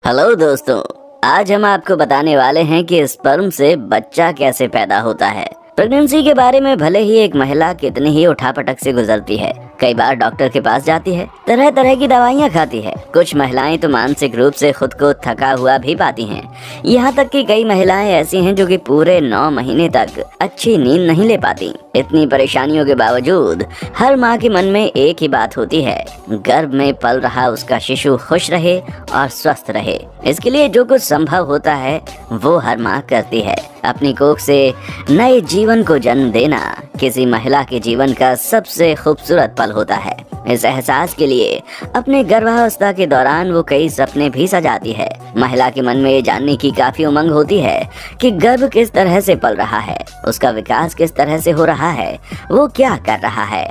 Hello दोस्तों, आज हम आपको बताने वाले हैं कि स्पर्म से बच्चा कैसे पैदा होता है। प्रेगनेंसी के बारे में भले ही एक महिला कितनी ही उठापटक से गुजरती है, कई बार डॉक्टर के पास जाती है, तरह तरह की दवाइयाँ खाती है। कुछ महिलाएं तो मानसिक रूप से खुद को थका हुआ भी पाती हैं। यहाँ तक कि कई महिलाएं ऐसी हैं जो कि पूरे 9 महीने तक अच्छी नींद नहीं ले पाती। इतनी परेशानियों के बावजूद हर माँ के मन में एक ही बात होती है, गर्भ में पल रहा उसका शिशु खुश रहे और स्वस्थ रहे। इसके लिए जो कुछ संभव होता है वो हर माँ करती है। अपनी कोख से नए जीवन को जन्म देना किसी महिला के जीवन का सबसे खूबसूरत पल होता है। इस एहसास के लिए अपने गर्भावस्था के दौरान वो कई सपने भी सजाती है। महिला के मन में ये जानने की काफी उमंग होती है कि गर्भ किस तरह से पल रहा है, उसका विकास किस तरह से हो रहा है, वो क्या कर रहा है।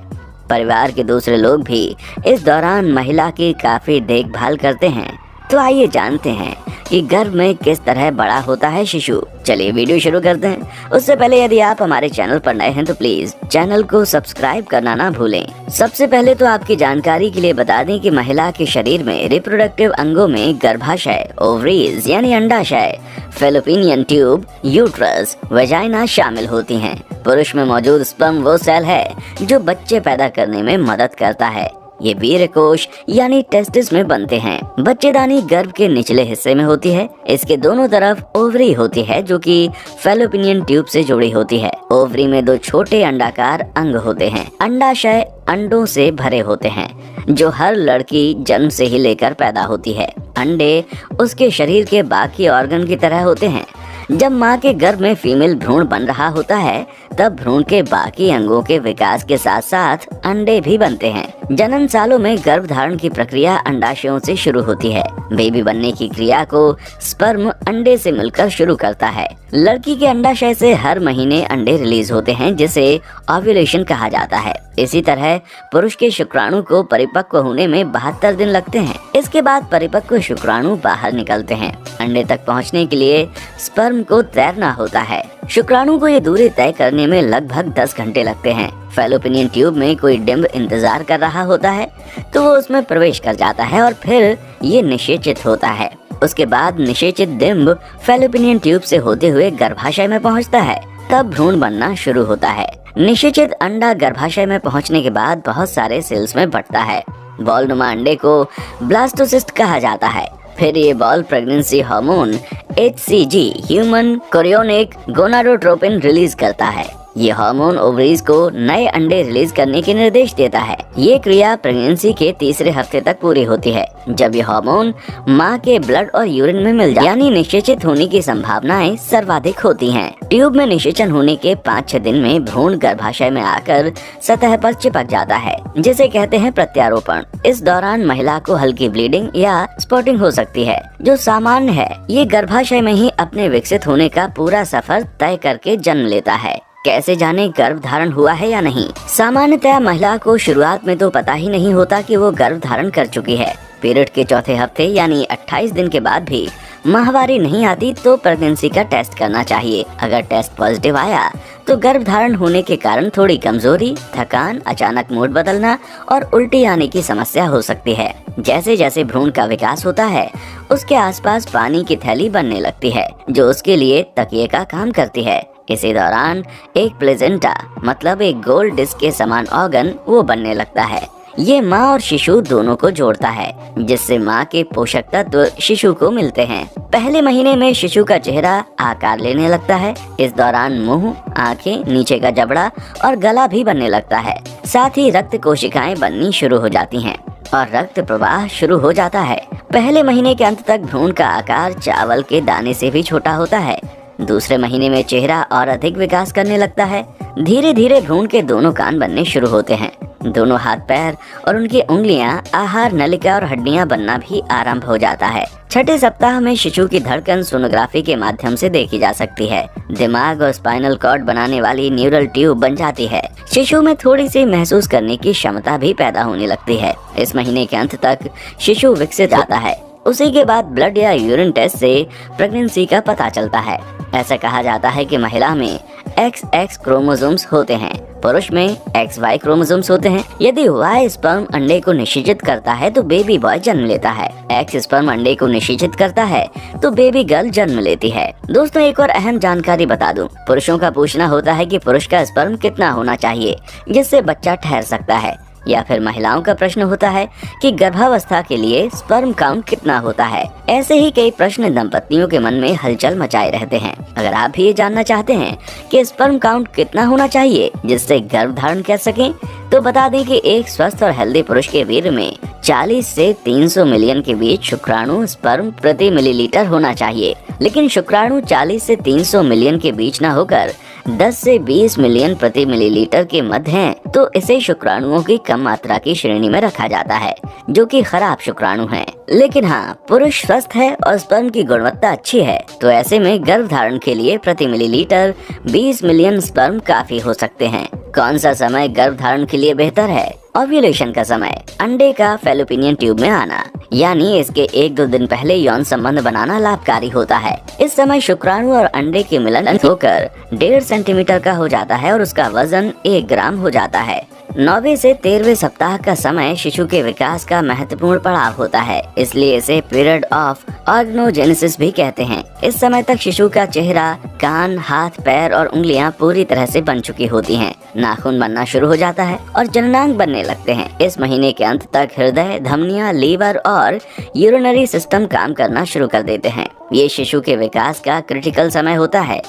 परिवार के दूसरे लोग भी इस दौरान महिला की काफी देखभाल करते हैं। तो आइए जानते हैं कि गर्भ में किस तरह बड़ा होता है शिशु। चलिए वीडियो शुरू करते हैं। उससे पहले यदि आप हमारे चैनल पर नए हैं तो प्लीज चैनल को सब्सक्राइब करना ना भूलें। सबसे पहले तो आपकी जानकारी के लिए बता दें कि महिला के शरीर में रिप्रोडक्टिव अंगों में गर्भाशय, ओवरीज यानी अंडाशय, फैलोपिनियन ट्यूब, यूट्रस, वजाइना शामिल होती हैं। पुरुष में मौजूद स्पर्म वो सेल है जो बच्चे पैदा करने में मदद करता है। ये वीर्यकोश यानी टेस्टिस में बनते हैं। बच्चेदानी गर्भ के निचले हिस्से में होती है। इसके दोनों तरफ ओवरी होती है जो कि फैलोपिनियन ट्यूब से जुड़ी होती है। ओवरी में 2 छोटे अंडाकार अंग होते हैं। अंडाशय अंडों से भरे होते हैं जो हर लड़की जन्म से ही लेकर पैदा होती है। अंडे उसके शरीर के बाकी ऑर्गन की तरह होते हैं। जब माँ के गर्भ में फीमेल भ्रूण बन रहा होता है तब भ्रूण के बाकी अंगों के विकास के साथ साथ अंडे भी बनते हैं। जन्म सालों में गर्भ धारण की प्रक्रिया अंडाशयों से शुरू होती है। बेबी बनने की क्रिया को स्पर्म अंडे से मिलकर शुरू करता है। लड़की के अंडाशय से हर महीने अंडे रिलीज होते हैं जिसे ओव्यूलेशन कहा जाता है। इसी तरह पुरुष के शुक्राणु को परिपक्व होने में 72 दिन लगते हैं। इसके बाद परिपक्व शुक्राणु बाहर निकलते हैं। अंडे तक पहुंचने के लिए स्पर्म को तैरना होता है। शुक्राणु को ये दूरी तय करने में लगभग 10 घंटे लगते हैं। फैलोपिनियन ट्यूब में कोई डिंब इंतजार कर रहा होता है तो वो उसमें प्रवेश कर जाता है और फिर ये निषेचित होता है। उसके बाद निषेचित डिंब फैलोपिनियन ट्यूब से होते हुए गर्भाशय में पहुंचता है। तब भ्रूण बनना शुरू होता है। निषेचित अंडा गर्भाशय में पहुंचने के बाद बहुत सारे सेल्स में बढ़ता है। बॉलनुमा अंडे को ब्लास्टोसिस्ट कहा जाता है। फिर ये ball pregnancy hormone HCG human chorionic gonadotropin release करता है। ये हार्मोन ओवरीज को नए अंडे रिलीज करने के निर्देश देता है। ये क्रिया प्रेगनेंसी के तीसरे हफ्ते तक पूरी होती है। जब ये हार्मोन माँ के ब्लड और यूरिन में मिल जाए यानी निषेचित होने की संभावनाएं सर्वाधिक होती हैं। ट्यूब में निषेचन होने के 5-6 दिन में भ्रूण गर्भाशय में आकर सतह पर चिपक जाता है जिसे कहते हैं प्रत्यारोपण। इस दौरान महिला को हल्की ब्लीडिंग या स्पॉटिंग हो सकती है जो सामान्य है। ये गर्भाशय में ही अपने विकसित होने का पूरा सफर तय करके जन्म लेता है। कैसे जाने गर्भ धारण हुआ है या नहीं। सामान्यतः महिला को शुरुआत में तो पता ही नहीं होता कि वो गर्भ धारण कर चुकी है। पीरियड के चौथे हफ्ते यानी 28 दिन के बाद भी माहवारी नहीं आती तो प्रेगनेंसी का टेस्ट करना चाहिए। अगर टेस्ट पॉजिटिव आया तो गर्भ धारण होने के कारण थोड़ी कमजोरी, थकान, अचानक मूड बदलना और उल्टी आने की समस्या हो सकती है। जैसे जैसे भ्रूण का विकास होता है उसके आसपास पानी की थैली बनने लगती है जो उसके लिए तकिए का काम करती है। इसी दौरान एक प्लेजेंटा मतलब एक गोल डिस्क के समान ऑर्गन वो बनने लगता है। ये माँ और शिशु दोनों को जोड़ता है जिससे माँ के पोषक तत्व शिशु को मिलते हैं। पहले महीने में शिशु का चेहरा आकार लेने लगता है। इस दौरान मुंह, आंखें, नीचे का जबड़ा और गला भी बनने लगता है। साथ ही रक्त कोशिकाएं बननी शुरू हो जाती हैं और रक्त प्रवाह शुरू हो जाता है। पहले महीने के अंत तक भ्रूण का आकार चावल के दाने से भी छोटा होता है। दूसरे महीने में चेहरा और अधिक विकास करने लगता है। धीरे धीरे भ्रूण के दोनों कान बनने शुरू होते हैं। दोनों हाथ पैर और उनकी उंगलियां, आहार नलिका और हड्डियां बनना भी आरंभ हो जाता है। 6ठे सप्ताह में शिशु की धड़कन सोनोग्राफी के माध्यम से देखी जा सकती है। दिमाग और स्पाइनल कॉर्ड बनाने वाली न्यूरल ट्यूब बन जाती है। शिशु में थोड़ी सी महसूस करने की क्षमता भी पैदा होने लगती है। इस महीने के अंत तक शिशु विकसित आता है। उसी के बाद ब्लड या यूरिन टेस्ट से प्रेगनेंसी का पता चलता है। ऐसा कहा जाता है कि महिला में XX क्रोमोसोम्स होते हैं। पुरुष में XY क्रोमोसोम्स होते हैं। यदि Y स्पर्म अंडे को निषेचित करता है तो बेबी बॉय जन्म लेता है। X स्पर्म अंडे को निषेचित करता है तो बेबी गर्ल जन्म लेती है। दोस्तों एक और अहम जानकारी बता दूं, पुरुषों का पूछना होता है कि पुरुष का स्पर्म कितना होना चाहिए जिससे बच्चा ठहर सकता है, या फिर महिलाओं का प्रश्न होता है कि गर्भावस्था के लिए स्पर्म काउंट कितना होता है। ऐसे ही कई प्रश्न दंपतियों के मन में हलचल मचाए रहते हैं। अगर आप भी ये जानना चाहते हैं कि स्पर्म काउंट कितना होना चाहिए जिससे गर्भ धारण कर सकें, तो बता दें कि एक स्वस्थ और हेल्दी पुरुष के वीर्य में 40 से 300 मिलियन के बीच शुक्राणु स्पर्म प्रति मिलीलीटर होना चाहिए। लेकिन शुक्राणु 40 से 300 मिलियन के बीच न होकर 10 से 20 मिलियन प्रति मिलीलीटर के मध्य हैं, तो इसे शुक्राणुओं की कम मात्रा की श्रेणी में रखा जाता है, जो कि खराब शुक्राणु हैं। लेकिन हाँ, पुरुष स्वस्थ है और स्पर्म की गुणवत्ता अच्छी है, तो ऐसे में गर्भ धारण के लिए प्रति मिलीलीटर 20 मिलियन स्पर्म काफी हो सकते हैं। कौन सा समय गर्भ धारण के लिए बेहतर है? ओव्यूलेशन का समय, अंडे का फैलोपिनियन ट्यूब में आना, यानी इसके 1-2 दिन पहले यौन संबंध बनाना लाभकारी होता है। इस समय शुक्राणु और अंडे के मिलन होकर 1.5 सेंटीमीटर का हो जाता है और उसका वजन 1 ग्राम हो जाता है। 9वें से 13वें सप्ताह का समय शिशु के विकास का महत्वपूर्ण पड़ाव होता है, इसलिए इसे पीरियड ऑफ ऑर्गेनोजेनेसिस भी कहते हैं। इस समय तक शिशु का चेहरा, कान, हाथ, पैर और उंगलियां पूरी तरह से बन चुकी होती हैं। नाखून बनना शुरू हो जाता है और जननांग बनने लगते हैं। इस महीने के अंत तक हृदय, धमनियां, लीवर और यूरिनरी सिस्टम काम करना शुरू कर देते हैं। ये शिशु के विकास का क्रिटिकल समय होता है,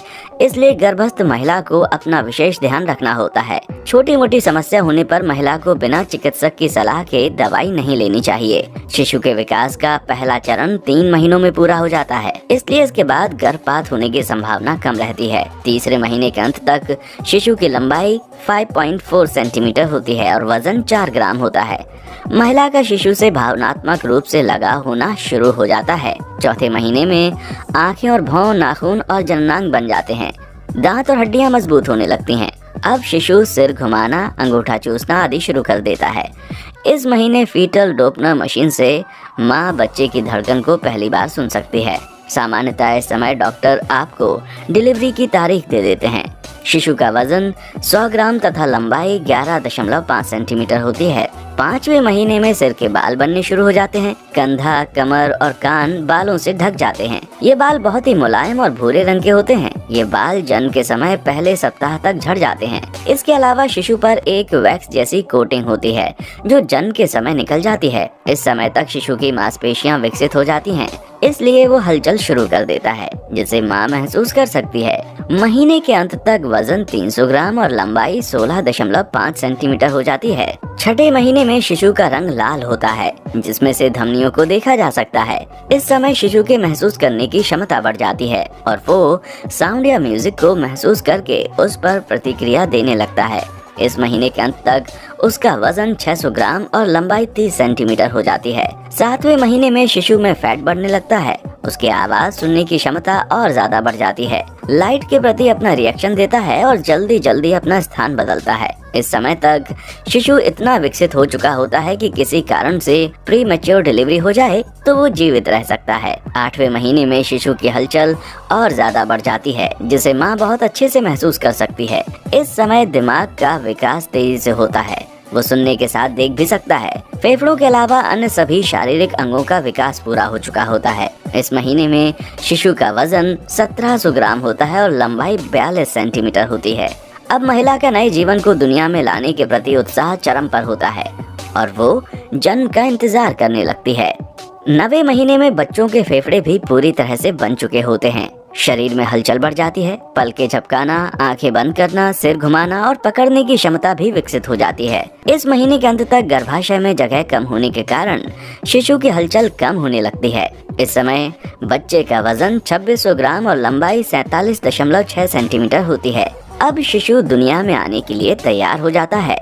इसलिए गर्भस्थ महिला को अपना विशेष ध्यान रखना होता है। छोटी मोटी समस्या होने पर महिला को बिना चिकित्सक की सलाह के दवाई नहीं लेनी चाहिए। शिशु के विकास का पहला चरण 3 महीनों में पूरा हो जाता है, इसलिए इसके बाद गर्भपात होने की संभावना कम रहती है। तीसरे महीने के अंत तक शिशु की लंबाई 5.4 सेंटीमीटर होती है और वजन 4 ग्राम होता है। महिला का शिशु से भावनात्मक रूप से लगाव होना शुरू हो जाता है। चौथे महीने में आंखें और भौं, नाखून और जननांग बन जाते हैं। दांत और हड्डियां मजबूत होने लगती हैं। अब शिशु सिर घुमाना, अंगूठा चूसना आदि शुरू कर देता है। इस महीने फीटल डोपनर मशीन से माँ बच्चे की धड़कन को पहली बार सुन सकती है। सामान्यतः इस समय डॉक्टर आपको डिलीवरी की तारीख दे देते हैं। शिशु का वजन 100 ग्राम तथा लंबाई 11.5 सेंटीमीटर होती है। 5वें महीने में सिर के बाल बनने शुरू हो जाते हैं। कंधा, कमर और कान बालों से ढक जाते हैं। ये बाल बहुत ही मुलायम और भूरे रंग के होते हैं। ये बाल जन्म के समय पहले सप्ताह तक झड़ जाते हैं। इसके अलावा शिशु पर एक वैक्स जैसी कोटिंग होती है जो जन्म के समय निकल जाती है। इस समय तक शिशु की मांसपेशियां विकसित हो जाती हैं, इसलिए वो हलचल शुरू कर देता है जिसे माँ महसूस कर सकती है। महीने के अंत तक वजन 300 ग्राम और लंबाई 16.5 सेंटीमीटर हो जाती है। 6ठे महीने में शिशु का रंग लाल होता है, जिसमें से धमनियों को देखा जा सकता है। इस समय शिशु के महसूस करने की क्षमता बढ़ जाती है और वो साउंड या म्यूजिक को महसूस करके उस पर प्रतिक्रिया देने लगता है। इस महीने के अंत तक उसका वजन 600 ग्राम और लंबाई 30 सेंटीमीटर हो जाती है। 7वें महीने में शिशु में फैट बढ़ने लगता है। उसकी आवाज सुनने की क्षमता और ज्यादा बढ़ जाती है। लाइट के प्रति अपना रिएक्शन देता है और जल्दी जल्दी अपना स्थान बदलता है। इस समय तक शिशु इतना विकसित हो चुका होता है कि किसी कारण से प्री मैच्योर डिलीवरी हो जाए तो वो जीवित रह सकता है। 8वें महीने में शिशु की हलचल और ज्यादा बढ़ जाती है, जिसे माँ बहुत अच्छे से महसूस कर सकती है। इस समय दिमाग का विकास तेजी से होता है। वो सुनने के साथ देख भी सकता है। फेफड़ों के अलावा अन्य सभी शारीरिक अंगों का विकास पूरा हो चुका होता है। इस महीने में शिशु का वजन 1700 ग्राम होता है और लंबाई 42 सेंटीमीटर होती है। अब महिला का नए जीवन को दुनिया में लाने के प्रति उत्साह चरम पर होता है और वो जन्म का इंतजार करने लगती है। 9वें महीने में बच्चों के फेफड़े भी पूरी तरह से बन चुके होते हैं। शरीर में हलचल बढ़ जाती है। पलकें झपकाना, आंखें बंद करना, सिर घुमाना और पकड़ने की क्षमता भी विकसित हो जाती है। इस महीने के अंत तक गर्भाशय में जगह कम होने के कारण शिशु की हलचल कम होने लगती है। इस समय बच्चे का वजन 2600 ग्राम और लंबाई 47.6 सेंटीमीटर होती है। अब शिशु दुनिया में आने के लिए तैयार हो जाता है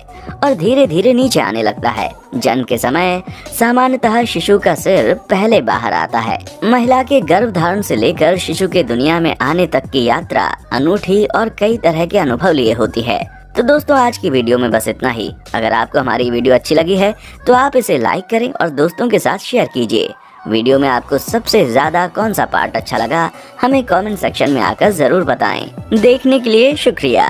और धीरे धीरे नीचे आने लगता है। जन्म के समय सामान्यतः शिशु का सिर पहले बाहर आता है। महिला के गर्भ धारण से लेकर शिशु के दुनिया में आने तक की यात्रा अनूठी और कई तरह के अनुभव लिए होती है। तो दोस्तों, आज की वीडियो में बस इतना ही। अगर आपको हमारी वीडियो अच्छी लगी है तो आप इसे लाइक करें और दोस्तों के साथ शेयर कीजिए। वीडियो में आपको सबसे ज्यादा कौन सा पार्ट अच्छा लगा, हमें कमेंट सेक्शन में आकर जरूर बताएं। देखने के लिए शुक्रिया।